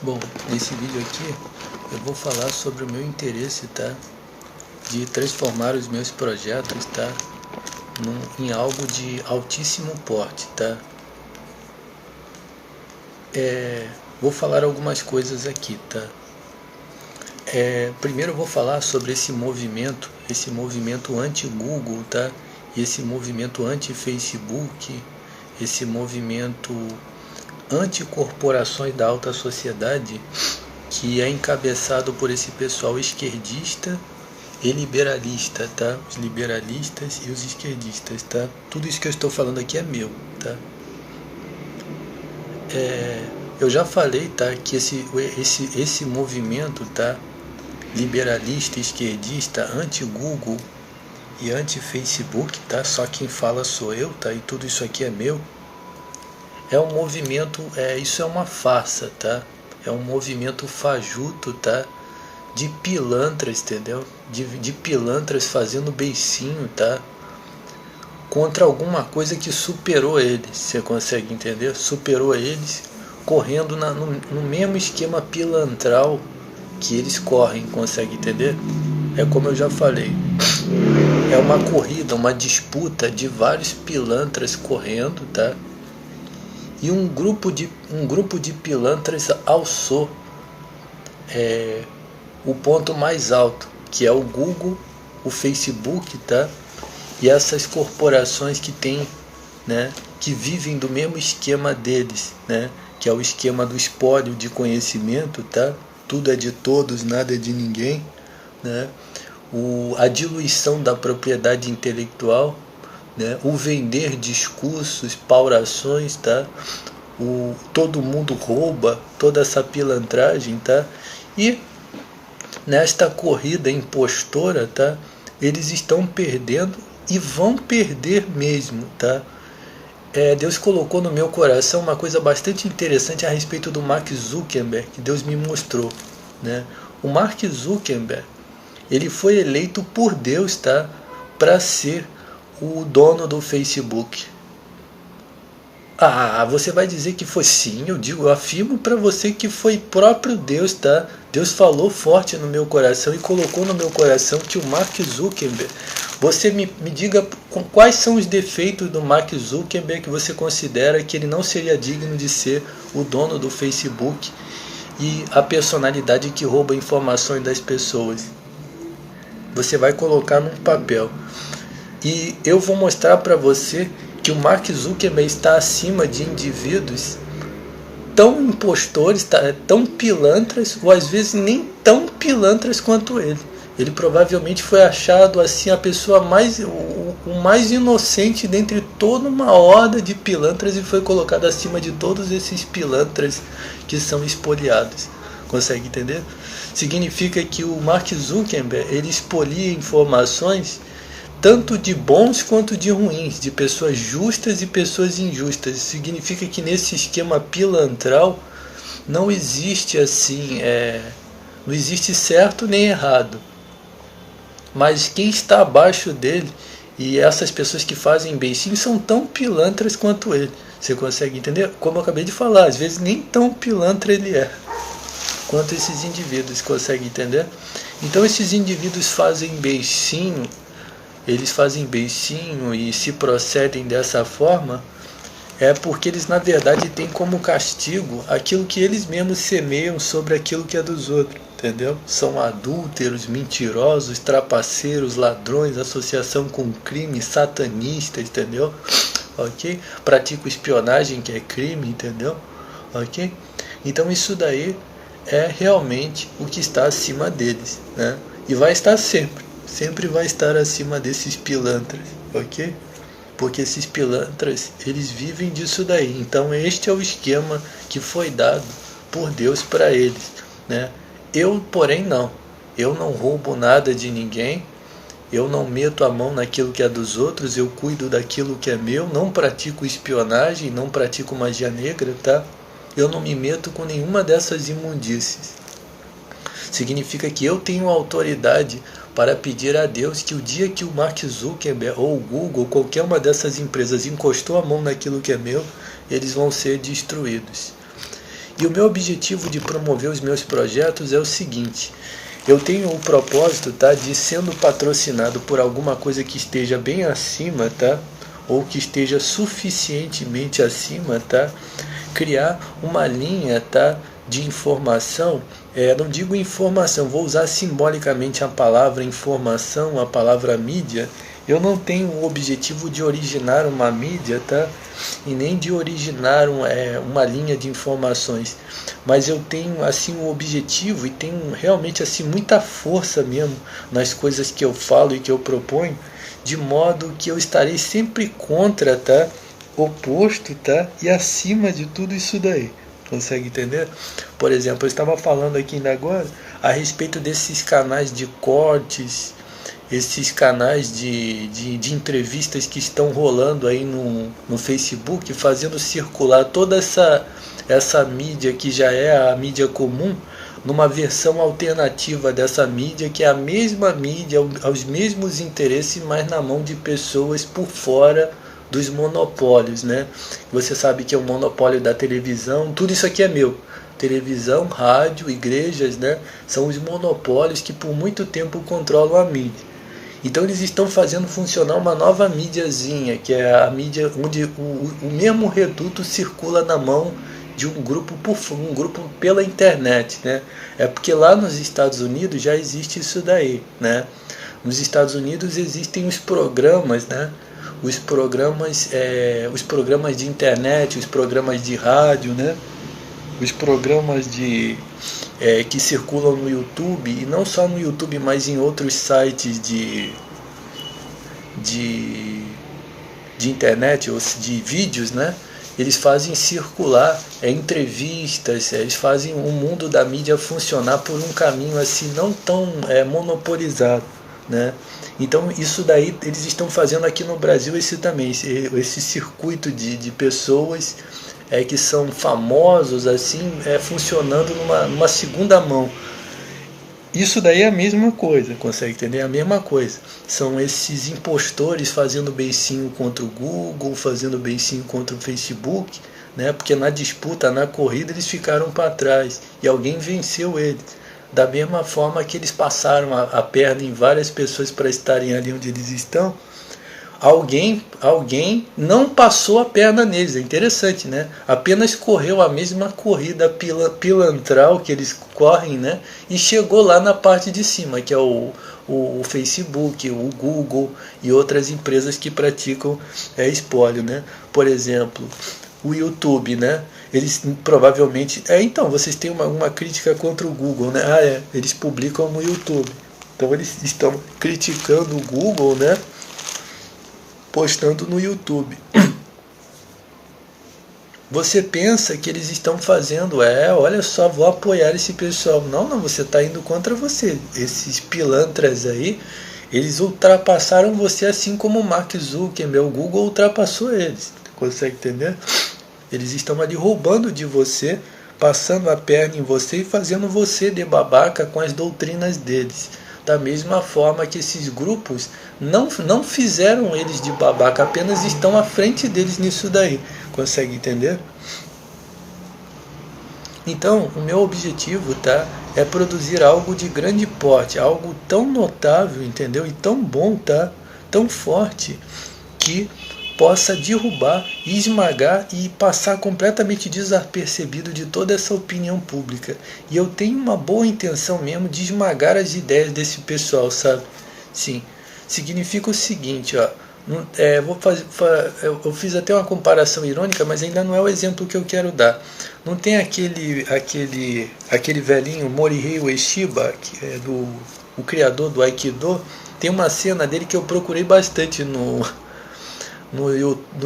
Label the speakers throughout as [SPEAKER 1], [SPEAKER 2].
[SPEAKER 1] Bom, nesse vídeo aqui eu vou falar sobre o meu interesse, tá? De transformar os meus projetos, tá? Em algo de altíssimo porte, tá? Vou falar algumas coisas aqui, tá? Primeiro eu vou falar sobre esse movimento anti-Google, tá? E esse movimento anti-Facebook, esse movimento anti-corporações da alta sociedade, que é encabeçado por esse pessoal esquerdista e liberalista, tá? Os liberalistas e os esquerdistas, tá? Tudo isso que eu estou falando aqui é meu, tá? Eu já falei, tá? Que esse movimento, tá? Liberalista, esquerdista, anti-Google e anti-Facebook, tá? Só quem fala sou eu, tá? E tudo isso aqui é meu. É um movimento, isso é uma farsa, tá? É um movimento fajuto, tá? De pilantras, entendeu? De pilantras fazendo beicinho, tá? Contra alguma coisa que superou eles, você consegue entender? Superou eles, correndo no mesmo esquema pilantral que eles correm, consegue entender? É como eu já falei. É uma corrida, uma disputa de vários pilantras correndo, tá? E um grupo de pilantras alçou o ponto mais alto, que é o Google, o Facebook, tá? E essas corporações que tem, né, que vivem do mesmo esquema deles, né? Que é o esquema do espólio de conhecimento, tá? Tudo é de todos, nada é de ninguém, né? A diluição da propriedade intelectual, né? O vender discursos, paurações, tá? Todo mundo rouba, toda essa pilantragem, tá? E nesta corrida impostora, tá? Eles estão perdendo e vão perder mesmo, tá? Deus colocou no meu coração uma coisa bastante interessante a respeito do Mark Zuckerberg, que Deus me mostrou, né? O Mark Zuckerberg, ele foi eleito por Deus, tá? Para ser o dono do Facebook. Você vai dizer que foi sim, eu afirmo para você que foi próprio Deus, tá? Deus falou forte no meu coração e colocou no meu coração que o Mark Zuckerberg, você me diga quais são os defeitos do Mark Zuckerberg que você considera que ele não seria digno de ser o dono do Facebook e a personalidade que rouba informações das pessoas. Você vai colocar num papel. E eu vou mostrar para você que o Mark Zuckerberg está acima de indivíduos tão impostores, tão pilantras, ou às vezes nem tão pilantras quanto ele. Ele provavelmente foi achado assim a pessoa o mais inocente dentre toda uma horda de pilantras e foi colocado acima de todos esses pilantras que são espoliados. Consegue entender? Significa que o Mark Zuckerberg, ele expolia informações tanto de bons quanto de ruins, de pessoas justas e pessoas injustas. Significa que nesse esquema pilantral não existe assim, não existe certo nem errado. Mas quem está abaixo dele e essas pessoas que fazem beicinho são tão pilantras quanto ele. Você consegue entender? Como eu acabei de falar, às vezes nem tão pilantra ele é quanto esses indivíduos, consegue entender? Então esses indivíduos fazem beicinho, eles fazem beicinho e se procedem dessa forma, porque eles na verdade têm como castigo aquilo que eles mesmos semeiam sobre aquilo que é dos outros, entendeu? São adúlteros, mentirosos, trapaceiros, ladrões, associação com crime, satanistas, entendeu? Ok? Praticam espionagem, que é crime, entendeu? Ok? Então isso daí é realmente o que está acima deles, né? E vai estar sempre vai estar acima desses pilantras, ok? Porque esses pilantras, eles vivem disso daí. Então este é o esquema que foi dado por Deus para eles, né? Eu, porém, não. Eu não roubo nada de ninguém, eu não meto a mão naquilo que é dos outros, eu cuido daquilo que é meu, não pratico espionagem, não pratico magia negra, tá? Eu não me meto com nenhuma dessas imundícies. Significa que eu tenho autoridade para pedir a Deus que o dia que o Mark Zuckerberg ou o Google, qualquer uma dessas empresas encostou a mão naquilo que é meu, eles vão ser destruídos. E o meu objetivo de promover os meus projetos é o seguinte: eu tenho o propósito, tá, de sendo patrocinado por alguma coisa que esteja bem acima, tá, ou que esteja suficientemente acima, tá, criar uma linha, tá, de informação. Não digo informação, vou usar simbolicamente a palavra informação, a palavra mídia. Eu não tenho o objetivo de originar uma mídia, tá? E nem de originar uma linha de informações. Mas eu tenho assim o objetivo e tenho realmente assim muita força mesmo nas coisas que eu falo e que eu proponho, de modo que eu estarei sempre contra, tá? Oposto, tá? E acima de tudo isso daí. Consegue entender? Por exemplo, eu estava falando aqui ainda agora a respeito desses canais de cortes, esses canais de entrevistas que estão rolando aí no Facebook, fazendo circular toda essa mídia que já é a mídia comum, numa versão alternativa dessa mídia, que é a mesma mídia, aos mesmos interesses, mas na mão de pessoas por fora dos monopólios, né? Você sabe que é o monopólio da televisão, tudo isso aqui é meu. Televisão, rádio, igrejas, né? São os monopólios que por muito tempo controlam a mídia. Então eles estão fazendo funcionar uma nova mídiazinha, que é a mídia onde o mesmo reduto circula na mão de um grupo pela internet, né? É porque lá nos Estados Unidos já existe isso daí, né? Nos Estados Unidos existem os programas, né? Os programas de internet, os programas de rádio, né? Os programas que circulam no YouTube, e não só no YouTube, mas em outros sites de internet, ou de vídeos, né? Eles fazem circular entrevistas, eles fazem o mundo da mídia funcionar por um caminho assim não tão monopolizado, né? Então isso daí eles estão fazendo aqui no Brasil esse circuito de pessoas que são famosos assim, funcionando numa segunda mão. Isso daí é a mesma coisa, consegue entender? É a mesma coisa. São esses impostores fazendo beicinho contra o Google, fazendo beicinho contra o Facebook, né? Porque na disputa, na corrida, eles ficaram para trás e alguém venceu eles. Da mesma forma que eles passaram a perna em várias pessoas para estarem ali onde eles estão, alguém não passou a perna neles. É interessante, né? Apenas correu a mesma corrida pilantral que eles correm, né? E chegou lá na parte de cima, que é o Facebook, o Google e outras empresas que praticam espólio, né? Por exemplo, o YouTube, né? Eles provavelmente... então, vocês têm uma crítica contra o Google, né? Eles publicam no YouTube. Então eles estão criticando o Google, né? Postando no YouTube. Você pensa que eles estão fazendo, olha só, vou apoiar esse pessoal. Não, você está indo contra você. Esses pilantras aí, eles ultrapassaram você, assim como o Mark Zuckerberg, o Google ultrapassou eles. Consegue entender? Eles estão ali roubando de você, passando a perna em você e fazendo você de babaca com as doutrinas deles. Da mesma forma que esses grupos não fizeram eles de babaca, apenas estão à frente deles nisso daí. Consegue entender? Então, o meu objetivo, tá, é produzir algo de grande porte, algo tão notável, entendeu? E tão bom, tá? Tão forte, que possa derrubar, esmagar e passar completamente desapercebido de toda essa opinião pública. E eu tenho uma boa intenção mesmo de esmagar as ideias desse pessoal, sabe? Sim, significa o seguinte, ó. Eu fiz até uma comparação irônica, mas ainda não é o exemplo que eu quero dar. Não tem aquele velhinho Morihei Ueshiba, que é o criador do Aikido? Tem uma cena dele que eu procurei bastante no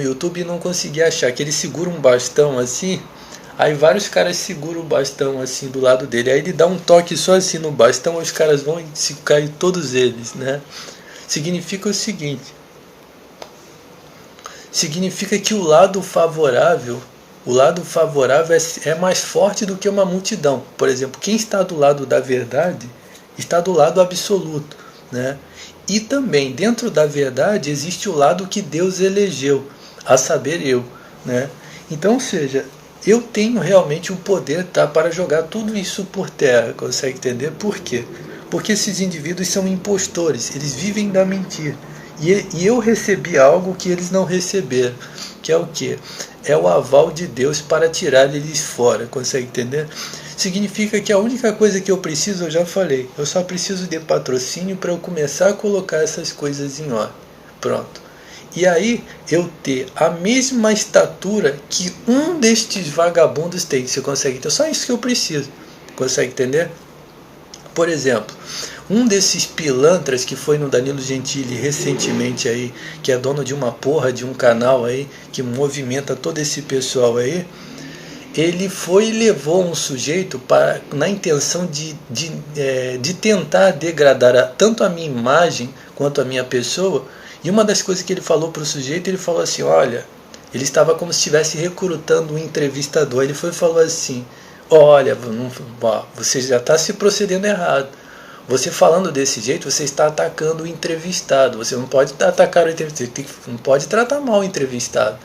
[SPEAKER 1] YouTube e não consegui achar, que ele segura um bastão assim, aí vários caras seguram o bastão assim do lado dele, aí ele dá um toque só assim no bastão, os caras vão e se caem todos eles, né? Significa o seguinte, significa que o lado favorável é mais forte do que uma multidão. Por exemplo, quem está do lado da verdade está do lado absoluto, né? E também dentro da verdade existe o lado que Deus elegeu, a saber, eu, né? Então, ou seja, eu tenho realmente o poder, tá, para jogar tudo isso por terra, consegue entender? Por quê? Porque esses indivíduos são impostores, eles vivem da mentira. E eu recebi algo que eles não receberam, que é o quê? É o aval de Deus para tirar eles fora, consegue entender? Significa que a única coisa que eu preciso, eu já falei, eu só preciso de patrocínio para eu começar a colocar essas coisas em ordem. Pronto. E aí eu ter a mesma estatura que um destes vagabundos tem, você consegue entender? Só isso que eu preciso, consegue entender? Por exemplo, um desses pilantras que foi no Danilo Gentili recentemente aí, que é dono de uma porra de um canal aí, que movimenta todo esse pessoal aí, ele foi e levou um sujeito na intenção de tentar degradar tanto a minha imagem quanto a minha pessoa. E uma das coisas que ele falou para o sujeito, ele falou assim, olha, ele estava como se estivesse recrutando um entrevistador. Ele foi e falou assim, olha, você já está se procedendo errado. Você falando desse jeito, você está atacando o entrevistado. Você não pode atacar o entrevistado, não pode tratar mal o entrevistado.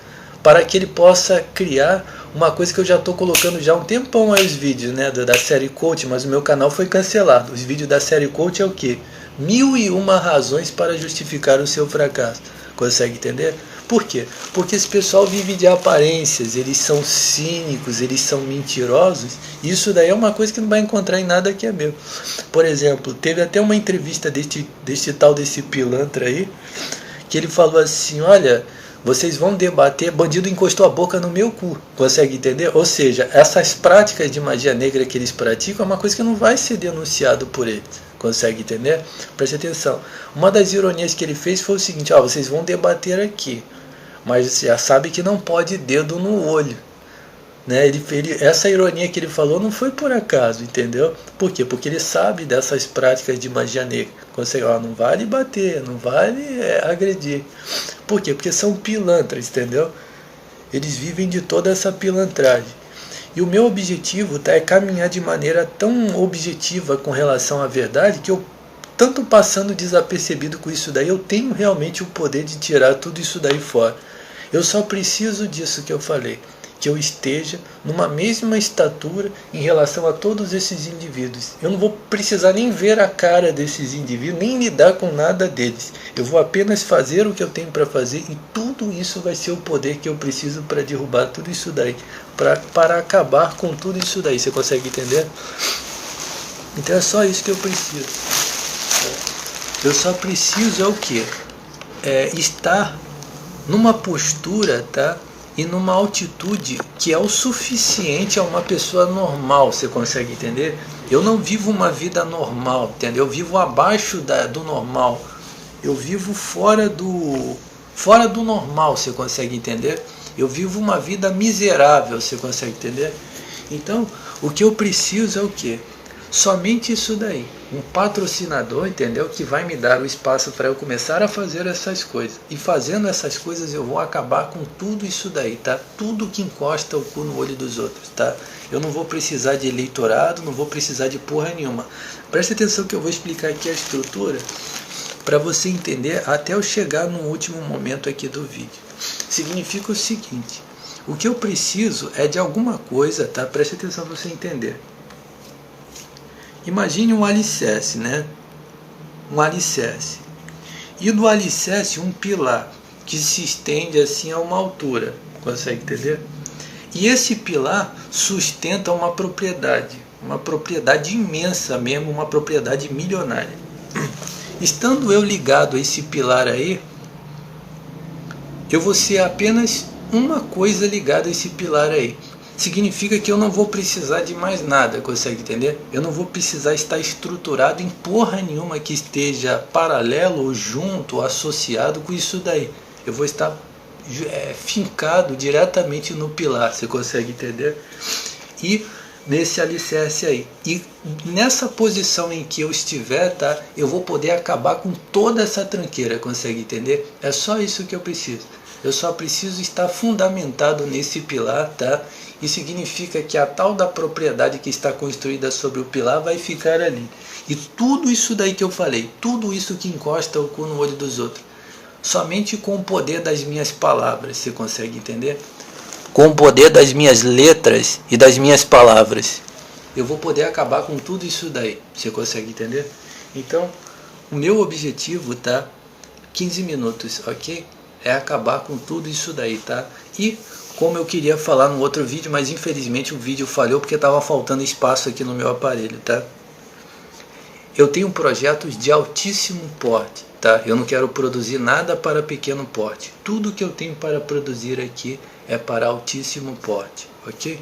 [SPEAKER 1] Para que ele possa criar uma coisa que eu já estou colocando já há um tempão aí os vídeos, né, da série Coach, mas o meu canal foi cancelado. Os vídeos da série Coach é o quê? 1001 razões para justificar o seu fracasso. Consegue entender? Por quê? Porque esse pessoal vive de aparências, eles são cínicos, eles são mentirosos. E isso daí é uma coisa que não vai encontrar em nada que é meu. Por exemplo, teve até uma entrevista desse pilantra aí, que ele falou assim, olha, vocês vão debater, bandido encostou a boca no meu cu, consegue entender? Ou seja, essas práticas de magia negra que eles praticam é uma coisa que não vai ser denunciado por eles, consegue entender? Preste atenção, uma das ironias que ele fez foi o seguinte, ó, vocês vão debater aqui, mas já sabe que não pode dedo no olho, né? Essa ironia que ele falou não foi por acaso, entendeu? Por quê? Porque ele sabe dessas práticas de magia negra. Consegue, ó, não vale bater, não vale agredir. Por quê? Porque são pilantras, entendeu? Eles vivem de toda essa pilantragem. E o meu objetivo é caminhar de maneira tão objetiva com relação à verdade que eu, tanto passando desapercebido com isso daí, eu tenho realmente o poder de tirar tudo isso daí fora. Eu só preciso disso que eu falei, que eu esteja numa mesma estatura em relação a todos esses indivíduos. Eu não vou precisar nem ver a cara desses indivíduos, nem lidar com nada deles. Eu vou apenas fazer o que eu tenho para fazer e tudo isso vai ser o poder que eu preciso para derrubar tudo isso daí, para acabar com tudo isso daí. Você consegue entender? Então é só isso que eu preciso. Eu só preciso é o quê? Estar numa postura, tá? E numa altitude que é o suficiente a uma pessoa normal, você consegue entender? Eu não vivo uma vida normal, entendeu? Eu vivo abaixo do normal. Eu vivo fora do normal, você consegue entender? Eu vivo uma vida miserável, você consegue entender? Então, o que eu preciso é o quê? Somente isso daí, um patrocinador, entendeu? Que vai me dar o espaço para eu começar a fazer essas coisas. E fazendo essas coisas eu vou acabar com tudo isso daí, tá? Tudo que encosta o cu no olho dos outros, tá? Eu não vou precisar de eleitorado, não vou precisar de porra nenhuma. Preste atenção que eu vou explicar aqui a estrutura para você entender até eu chegar no último momento aqui do vídeo. Significa o seguinte, o que eu preciso é de alguma coisa, tá? Preste atenção para você entender. Imagine um alicerce, né? Um alicerce. E do alicerce um pilar que se estende assim a uma altura. Consegue entender? E esse pilar sustenta uma propriedade imensa mesmo, uma propriedade milionária. Estando eu ligado a esse pilar aí, eu vou ser apenas uma coisa ligada a esse pilar aí. Significa que eu não vou precisar de mais nada, consegue entender? Eu não vou precisar estar estruturado em porra nenhuma que esteja paralelo ou junto ou associado com isso daí. Eu vou estar fincado diretamente no pilar, você consegue entender? E nesse alicerce aí. E nessa posição em que eu estiver, tá? Eu vou poder acabar com toda essa tranqueira, consegue entender? É só isso que eu preciso. Eu só preciso estar fundamentado nesse pilar, tá? E significa que a tal da propriedade que está construída sobre o pilar vai ficar ali. E tudo isso daí que eu falei, tudo isso que encosta o cu no olho dos outros, somente com o poder das minhas palavras, você consegue entender? com o poder das minhas letras e das minhas palavras. Eu vou poder acabar com tudo isso daí. Você consegue entender? Então, o meu objetivo, tá? 15 minutos, ok? É acabar com tudo isso daí, tá? E como eu queria falar no outro vídeo, mas infelizmente o vídeo falhou porque estava faltando espaço aqui no meu aparelho, tá? Eu tenho projetos de altíssimo porte, tá? Eu não quero produzir nada para pequeno porte. Tudo que eu tenho para produzir aqui é para altíssimo porte, ok?